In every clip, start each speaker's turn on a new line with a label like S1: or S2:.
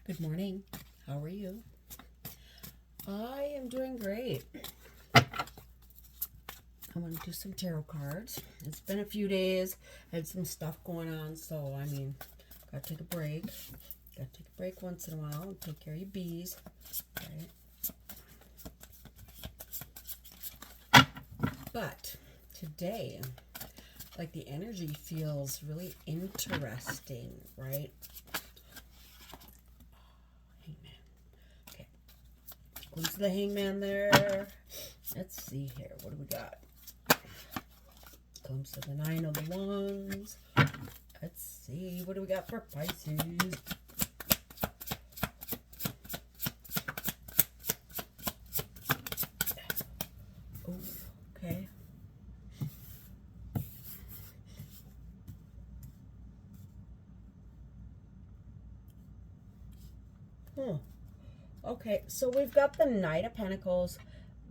S1: Good morning. How are you? I am doing great. I'm going to do some tarot cards. It's been a few days. Had some stuff going on, so gotta take a break. Gotta take a break once in a while and take care of your bees. Right? But today, like, the energy feels really interesting, right? Glimpse of the Hangman there. Let's see here. What do we got? Glimpse of the Nine of the Wands. Let's see. What do we got for Pisces? Oh, okay. Okay, so we've got the Knight of Pentacles,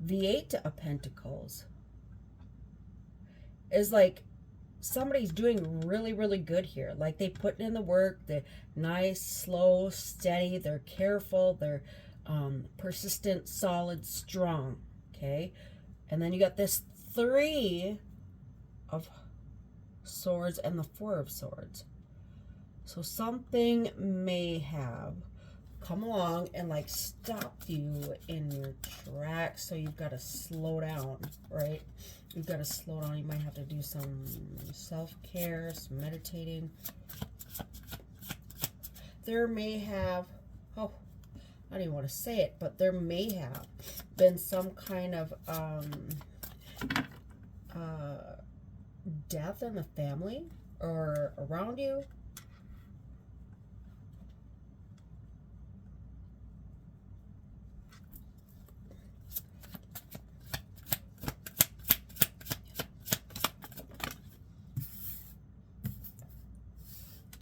S1: the Eight of Pentacles. Is like somebody's doing really, really good here. Like, they put in the work. They're nice, slow, steady. They're careful. They're persistent, solid, strong. Okay, and then you got this Three of Swords and the Four of Swords. So something may have come along and like stop you in your tracks, so you've got to slow down, right? You've got to slow down. You might have to do some self-care, some meditating. There may have, I don't even want to say it, but there may have been some kind of death in the family or around you.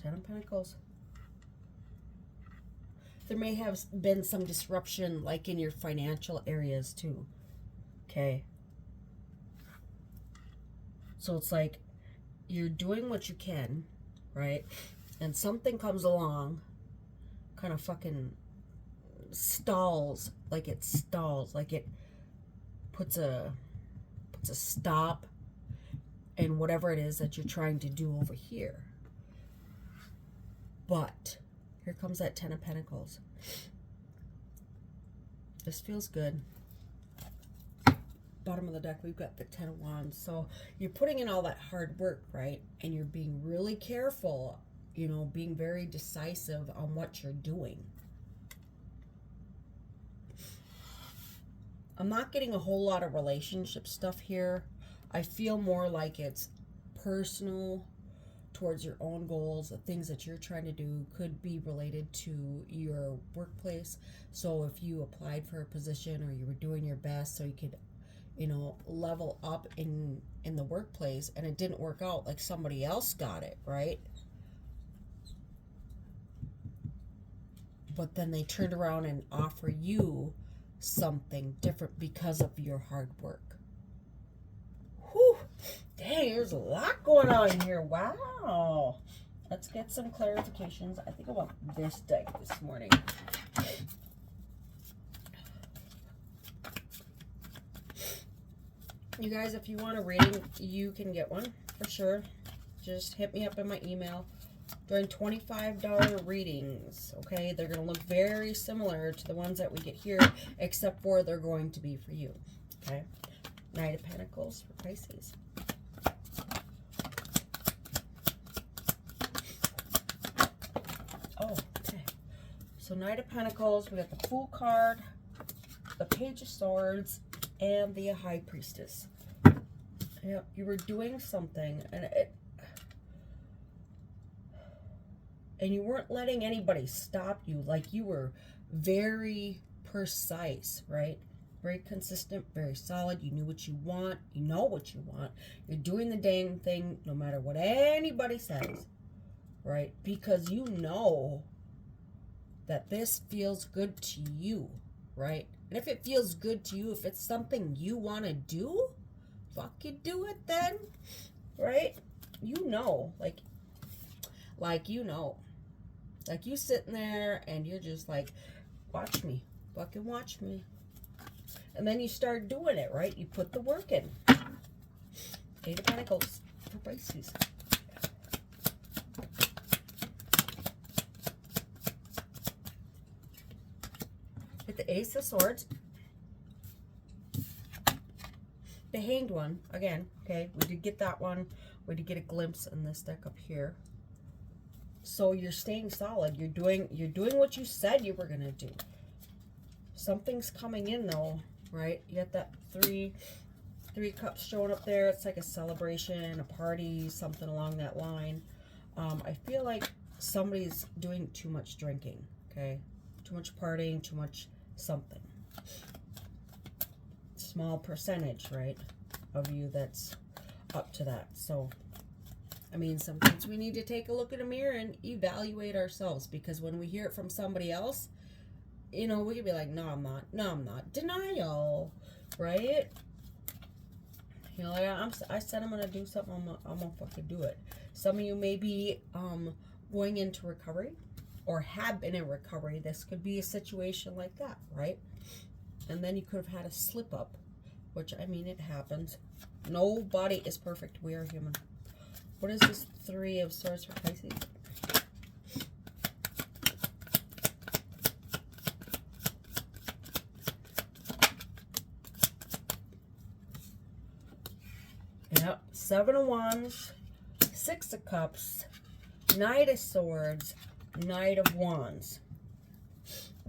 S1: Ten of Pentacles. There may have been some disruption, like in your financial areas too. Okay. So it's like you're doing what you can, right? And something comes along, kind of fucking stalls, like it puts a stop in whatever it is that you're trying to do over here. But here comes that Ten of Pentacles. This feels good. Bottom of the deck, we've got the Ten of Wands. So you're putting in all that hard work, right? And you're being really careful, you know, being very decisive on what you're doing. I'm not getting a whole lot of relationship stuff here. I feel more like it's personal, towards your own goals. The things that you're trying to do could be related to your workplace. So if you applied for a position or you were doing your best so you could, you know, level up in the workplace, and it didn't work out, like somebody else got it, right? But then they turned around and offer you something different because of your hard work. Whew. Dang, there's a lot going on here. Wow. Let's get some clarifications. I think I want this deck this morning. You guys, if you want a reading, you can get one for sure. Just hit me up in my email. Doing $25 readings, okay? They're going to look very similar to the ones that we get here, except for they're going to be for you, okay? Knight of Pentacles for Pisces. Oh, okay. So Knight of Pentacles, we got the Fool card, the Page of Swords, and the High Priestess. Yep, you were doing something, and you weren't letting anybody stop you. Like, you were very precise, right? Very consistent, very solid. You knew what you want. You know what you want. You're doing the dang thing no matter what anybody says, right? Because you know that this feels good to you, right? And if it feels good to you, if it's something you want to do, fuck you, do it then, right? You know, like you know. Like you sitting there and you're just like, watch me, fucking watch me. And then you start doing it, right? You put the work in. Eight of Pentacles for Pisces. Hit the Ace of Swords. The Hanged One, again, okay? We did get that one. We did get a glimpse in this deck up here. So you're staying solid. You're doing what you said you were gonna do. Something's coming in though, right? You got that three cups showing up there. It's like a celebration, a party, something along that line. I feel like somebody's doing too much drinking, okay? Too much partying, too much something. Small percentage, right, of you that's up to that. So I mean, sometimes we need to take a look in a mirror and evaluate ourselves, because when we hear it from somebody else, you know, we could be like, no, I'm not. No, I'm not. Denial, right? You know, like I said I'm going to do something, I'm going to fucking do it. Some of you may be going into recovery or have been in recovery. This could be a situation like that, right? And then you could have had a slip up, which, I mean, it happens. Nobody is perfect. We are human. What is this Three of Swords for Pisces? Yep. Seven of Wands, Six of Cups, Knight of Swords, Knight of Wands.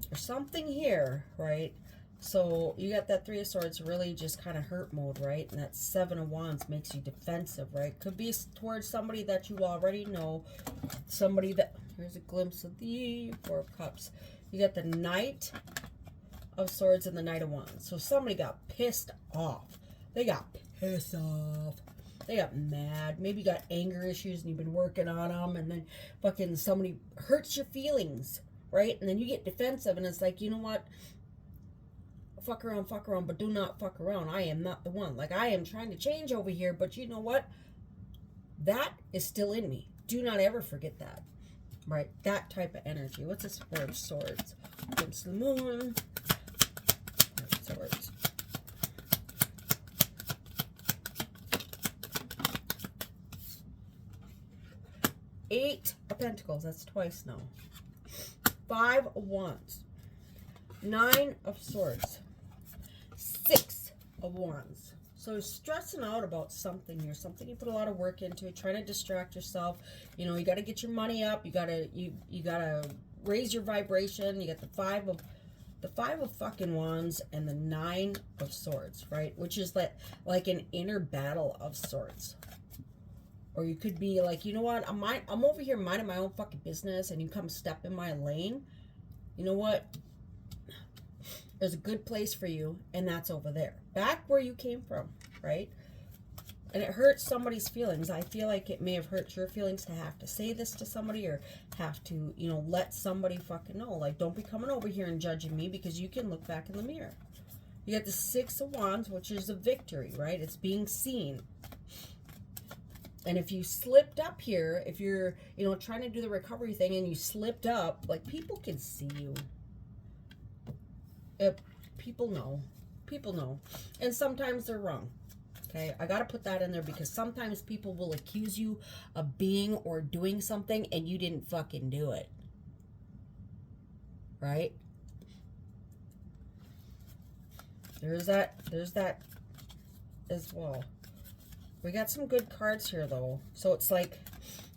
S1: There's something here, right? So you got that Three of Swords really just kind of hurt mode, right? And that Seven of Wands makes you defensive, right? Could be towards somebody that you already know. Somebody that... Here's a glimpse of the Four of Cups. You got the Knight of Swords and the Knight of Wands. So somebody got pissed off. They got pissed off. They got mad. Maybe you got anger issues and you've been working on them. And then fucking somebody hurts your feelings, right? And then you get defensive and it's like, you know what? Fuck around, but do not fuck around. I am not the one. Like, I am trying to change over here, but you know what? That is still in me. Do not ever forget that. Right? That type of energy. What's this Four of Swords? Glimpse of the Moon. Four of Swords. Eight of Pentacles. That's twice now. Five of Wands. Nine of Swords. Six of Wands. So stressing out about something here, something you put a lot of work into, trying to distract yourself. You know, you got to get your money up. You gotta raise your vibration. You got the five of fucking Wands and the Nine of Swords, right? Which is like an inner battle of sorts. Or you could be like, you know what? I'm over here minding my own fucking business, and you come step in my lane. You know what? There's a good place for you, and that's over there. Back where you came from, right? And it hurts somebody's feelings. I feel like it may have hurt your feelings to have to say this to somebody, or have to, you know, let somebody fucking know. Like, don't be coming over here and judging me, because you can look back in the mirror. You got the Six of Wands, which is a victory, right? It's being seen. And if you slipped up here, if you're, you know, trying to do the recovery thing and you slipped up, like, people can see you. People know. People know. And sometimes they're wrong. Okay? I got to put that in there, because sometimes people will accuse you of being or doing something and you didn't fucking do it. Right? There's that as well. We got some good cards here, though. So it's like,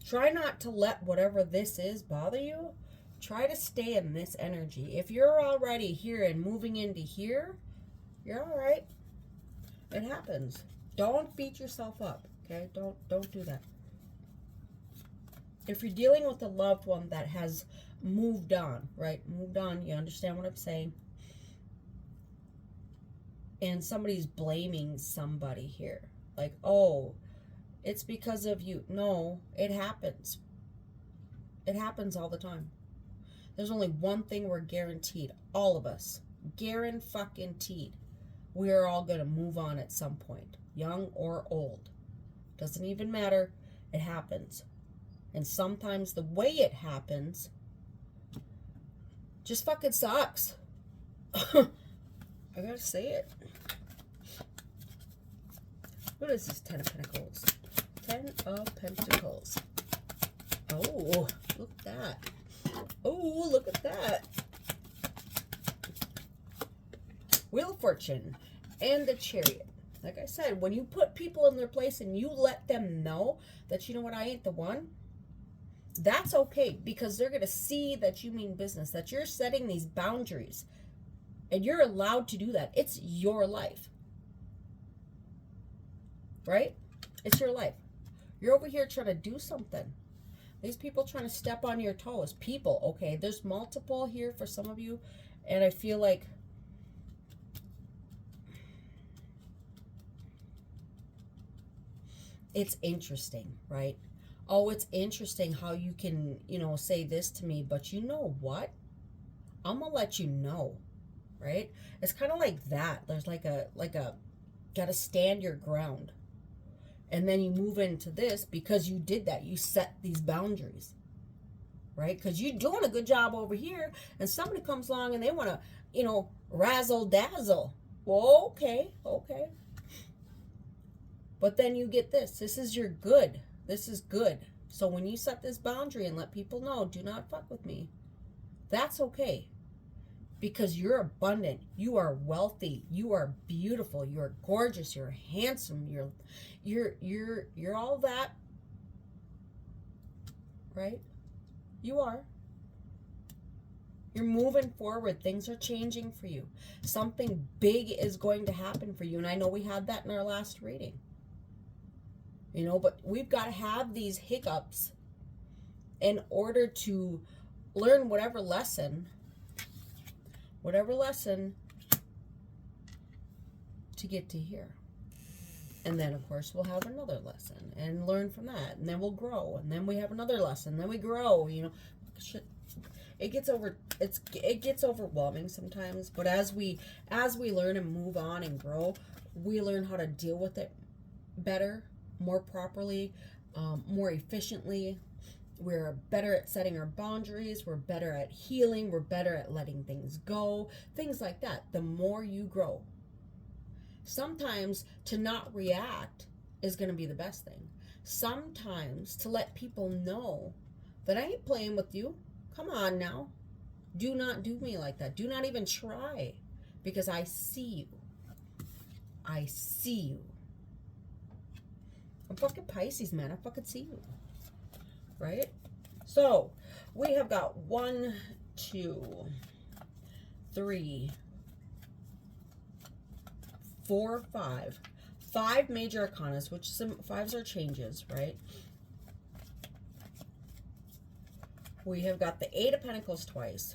S1: try not to let whatever this is bother you. Try to stay in this energy. If you're already here and moving into here, you're all right. It happens. Don't beat yourself up, okay? Don't do that. If you're dealing with a loved one that has moved on, right? Moved on, you understand what I'm saying? And somebody's blaming somebody here. Like, oh, it's because of you. No, it happens. It happens all the time. There's only one thing we're guaranteed. All of us. Guaranteed. We are all going to move on at some point. Young or old. Doesn't even matter. It happens. And sometimes the way it happens just fucking sucks. I gotta say it. What is this 10 of Pentacles? 10 of Pentacles. Oh, look at that. Oh, look at that. Wheel of Fortune and the Chariot. Like I said, when you put people in their place and you let them know that, you know what, I ain't the one, that's okay, because they're going to see that you mean business, that you're setting these boundaries, and you're allowed to do that. It's your life, right? It's your life. You're over here trying to do something. These people trying to step on your toes. People, okay, there's multiple here for some of you, and I feel like it's interesting, right? Oh, it's interesting how you can, you know, say this to me, but you know what? I'm gonna let you know, right? It's kind of like that. There's like a, gotta stand your ground. And then you move into this because you did that. You set these boundaries, right? Because you're doing a good job over here, and somebody comes along and they want to, you know, razzle dazzle. Well, okay, okay. But then you get this. This is your good. This is good. So when you set this boundary and let people know, do not fuck with me, that's okay. Because you're abundant. You are wealthy. You are beautiful. You're gorgeous. You're handsome. You're all that. Right? You are. You're moving forward. Things are changing for you. Something big is going to happen for you. And I know we had that in our last reading. You know, but we've got to have these hiccups in order to learn whatever lesson to get to here. And then, of course, we'll have another lesson and learn from that. And then we'll grow. And then we have another lesson. Then we grow, you know. Shit. It gets overwhelming sometimes. But as we learn and move on and grow, we learn how to deal with it better, more properly, more efficiently. We're better at setting our boundaries. We're better at healing. We're better at letting things go. Things like that. The more you grow. Sometimes to not react is going to be the best thing. Sometimes to let people know that I ain't playing with you. Come on now. Do not do me like that. Do not even try. Because I see you. I see you. I'm fucking Pisces, man. I fucking see you. Right? So, we have got 1, 2, 3, 4, 5. 5 major arcanas, which some 5s are changes, right? We have got the 8 of Pentacles twice.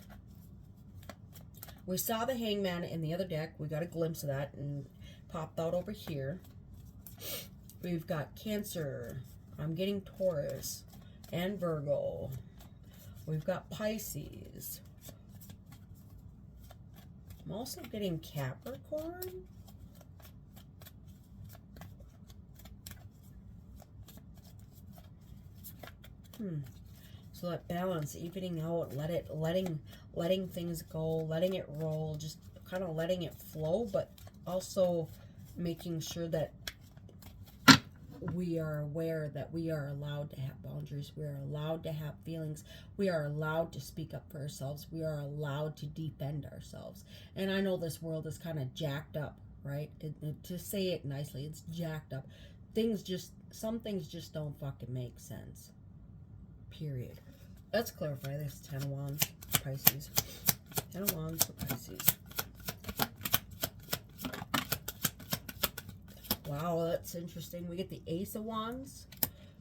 S1: We saw the Hangman in the other deck. We got a glimpse of that and popped out over here. We've got Cancer. I'm getting Taurus and Virgo. We've got Pisces. I'm also getting Capricorn. So that balance, evening out, letting things go, letting it roll, just kind of letting it flow, but also making sure that we are aware that we are allowed to have boundaries. We are allowed to have feelings. We are allowed to speak up for ourselves. We are allowed to defend ourselves. And I know this world is kind of jacked up, right? To say it nicely, it's jacked up. Some things just don't fucking make sense. Period. Let's clarify this. 10 of Wands, Pisces. 10 of Wands for Pisces. Wow, that's interesting. We get the Ace of Wands.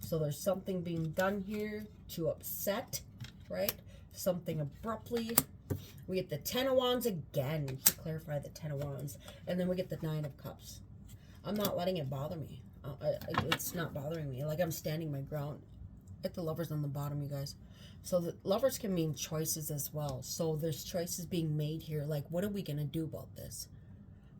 S1: So there's something being done here to upset, right? Something abruptly. We get the 10 of Wands again to clarify the 10 of Wands. And then we get the 9 of Cups. I'm not letting it bother me. It's not bothering me. Like I'm standing my ground. Get the Lovers on the bottom, you guys. So the Lovers can mean choices as well. So there's choices being made here. Like, what are we going to do about this?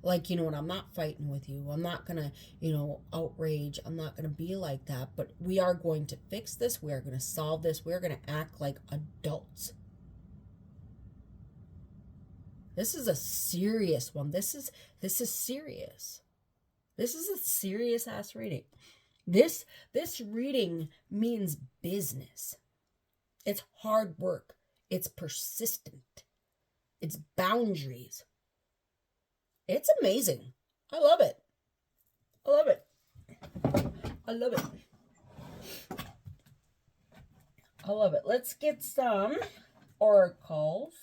S1: Like, you know what, I'm not fighting with you. I'm not going to, you know, outrage. I'm not going to be like that. But we are going to fix this. We are going to solve this. We're going to act like adults. This is a serious one. This is serious. This is a serious ass reading. This reading means business. It's hard work. It's persistent. It's boundaries. It's amazing. I love it. I love it. I love it. I love it. Let's get some oracles.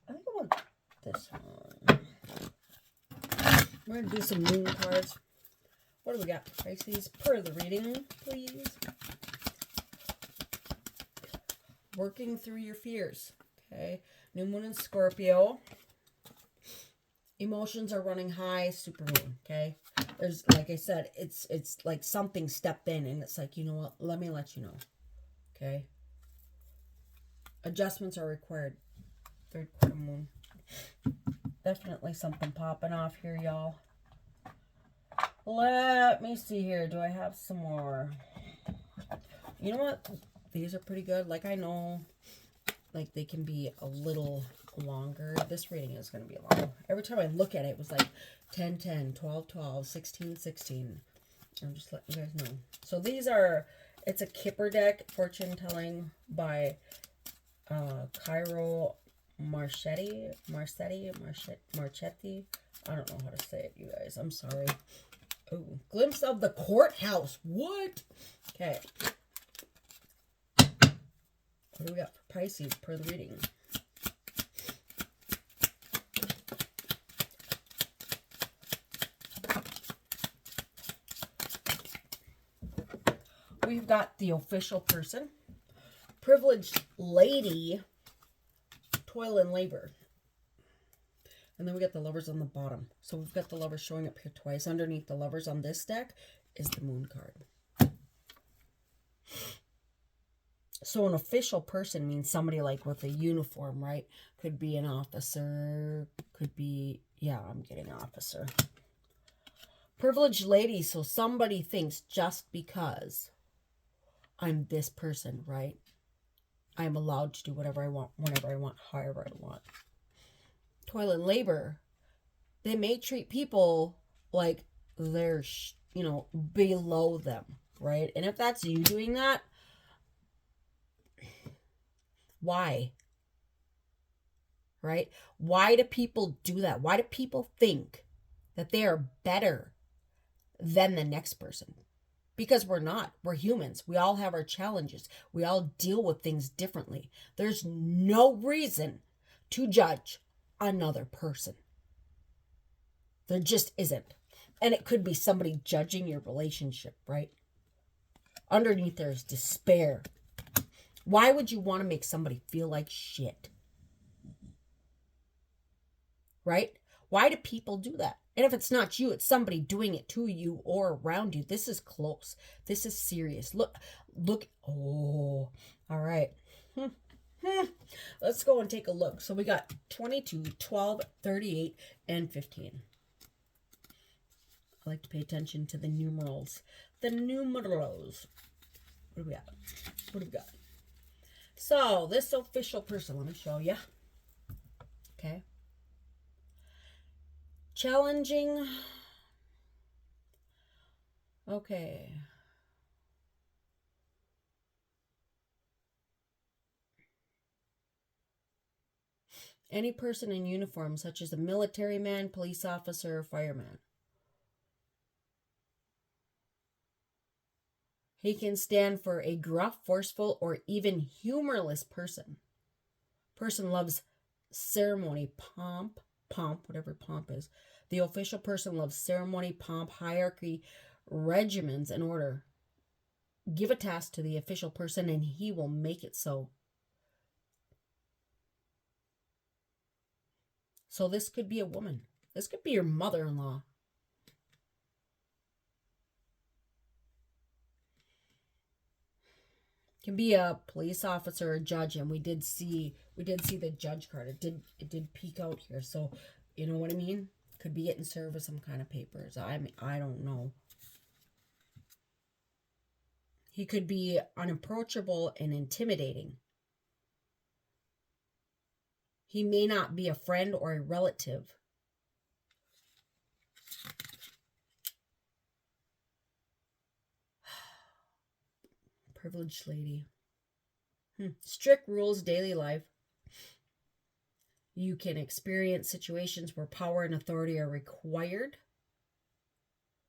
S1: I think I want this one. We're going to do some moon cards. What do we got, Pisces? Per the reading, please. Working through your fears. Okay. New moon in Scorpio. Emotions are running high, supermoon. Okay. There's, like I said, it's like something stepped in and it's like, you know what? Let me let you know. Okay. Adjustments are required. Third quarter moon. Definitely something popping off here, y'all. Let me see here. Do I have some more? You know what? These are pretty good. Like, I know, like, they can be a little longer. This reading is going to be long. Every time I look at it, it was like 10, 10, 12, 12, 16, 16. I'm just letting you guys know. So these are, it's a Kipper deck, fortune telling by Cairo Marchetti. I don't know how to say it, you guys. I'm sorry. Oh, glimpse of the courthouse. What? Okay. What do we got for Pisces per the reading? We've got the official person, privileged lady, toil and labor. And then we got the lovers on the bottom. So we've got the lovers showing up here twice. Underneath the lovers on this deck is the moon card. So an official person means somebody like with a uniform, right? Could be an officer. Could be, yeah, I'm getting officer. Privileged lady. So somebody thinks just because I'm this person, right? I'm allowed to do whatever I want, whenever I want, however I want. Toil and labor, they may treat people like they're, you know, below them, right? And if that's you doing that, why? Right? Why do people do that? Why do people think that they are better than the next person? Because we're not. We're humans. We all have our challenges. We all deal with things differently. There's no reason to judge another person. There just isn't. And it could be somebody judging your relationship, right? Underneath there's despair. Why would you want to make somebody feel like shit? Right? Why do people do that? And if it's not you, it's somebody doing it to you or around you. This is close. This is serious. Look. Oh, all right. Let's go and take a look. So we got 22, 12, 38, and 15. I like to pay attention to the numerals. The numerals. What do we got? What do we got? So this official person, let me show you. Okay. Challenging. Okay. Any person in uniform, such as a military man, police officer, or fireman. He can stand for a gruff, forceful, or even humorless person. Person loves ceremony, pomp, whatever pomp is. The official person loves ceremony, pomp, hierarchy, regimens, and order. Give a task to the official person and he will make it so. So this could be a woman. This could be your mother-in-law. Can be a police officer or judge, and we did see the judge card. It did peek out here, so you know what I mean? Could be getting served with some kind of papers. I don't know. He could be unapproachable and intimidating. He may not be a friend or a relative. Privileged lady. Strict rules, daily life. You can experience situations where power and authority are required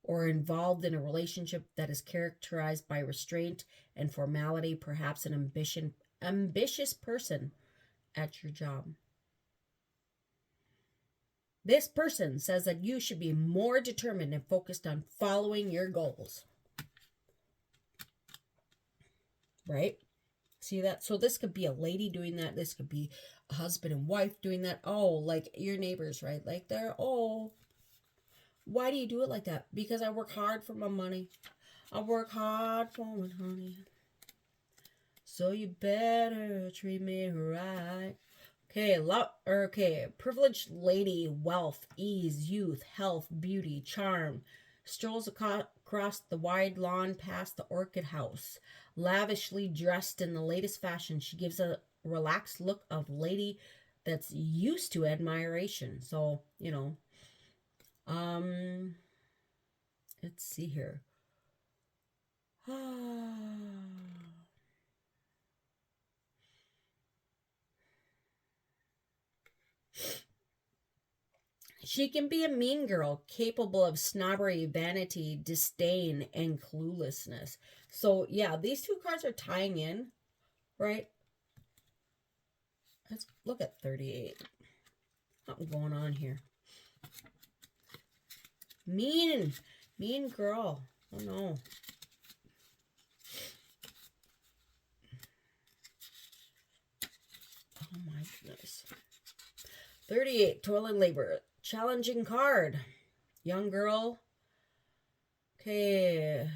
S1: or involved in a relationship that is characterized by restraint and formality, perhaps an ambitious person at your job. This person says that you should be more determined and focused on following your goals. Right? See that? So this could be a lady doing that. This could be a husband and wife doing that. Oh, like your neighbors, right? Like they're, oh, why do you do it like that? Because I work hard for my money. I work hard for it, honey. So you better treat me right. Okay, privileged lady, wealth, ease, youth, health, beauty, charm. Strolls across the wide lawn past the orchid house. Lavishly dressed in the latest fashion, she gives a relaxed look of lady that's used to admiration. So, you know, let's see here. She can be a mean girl, capable of snobbery, vanity, disdain, and cluelessness. So, yeah, these two cards are tying in, right? Let's look at 38. Something going on here. Mean girl. Oh, no. Oh, my goodness. 38, toil and labor. Challenging card. Young girl. Okay.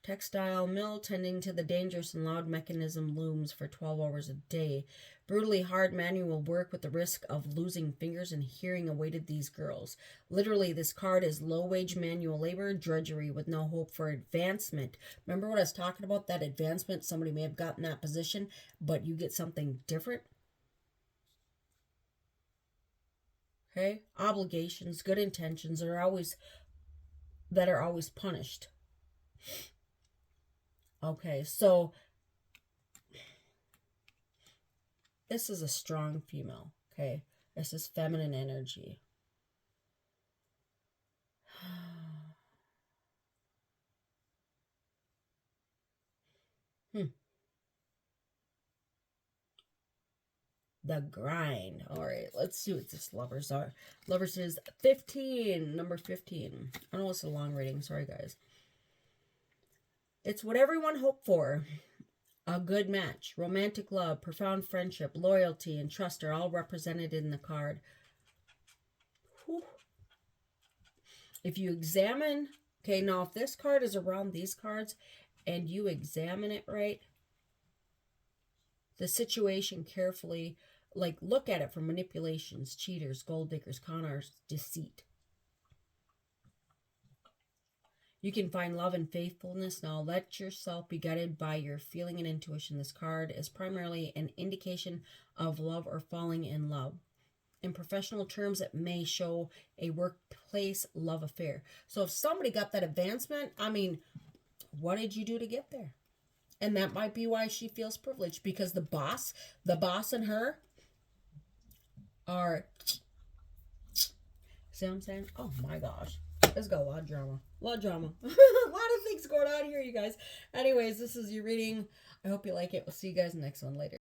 S1: Textile mill tending to the dangerous and loud mechanism looms for 12 hours a day. Brutally hard manual work with the risk of losing fingers and hearing awaited these girls. Literally, this card is low-wage manual labor, drudgery with no hope for advancement. Remember what I was talking about? That advancement, somebody may have gotten that position, but you get something different. Okay? Obligations, good intentions are always punished. Okay, so this is a strong female, okay? This is feminine energy. The grind. All right, let's see what this lovers are. Lovers is 15, number 15. I know it's a long reading. Sorry, guys. It's what everyone hoped for. A good match, romantic love, profound friendship, loyalty, and trust are all represented in the card. Whew. If you examine, okay, now if this card is around these cards and you examine it right, the situation carefully, like look at it for manipulations, cheaters, gold diggers, con artists, deceit. You can find love and faithfulness. Now let yourself be guided by your feeling and intuition. This card is primarily an indication of love or falling in love. In professional terms, it may show a workplace love affair. So if somebody got that advancement, I mean, what did you do to get there? And that might be why she feels privileged, because the boss and her are, see what I'm saying? Oh my gosh. Let's go. A lot of drama. A lot of things going on here, you guys. Anyways, this is your reading. I hope you like it. We'll see you guys next one later.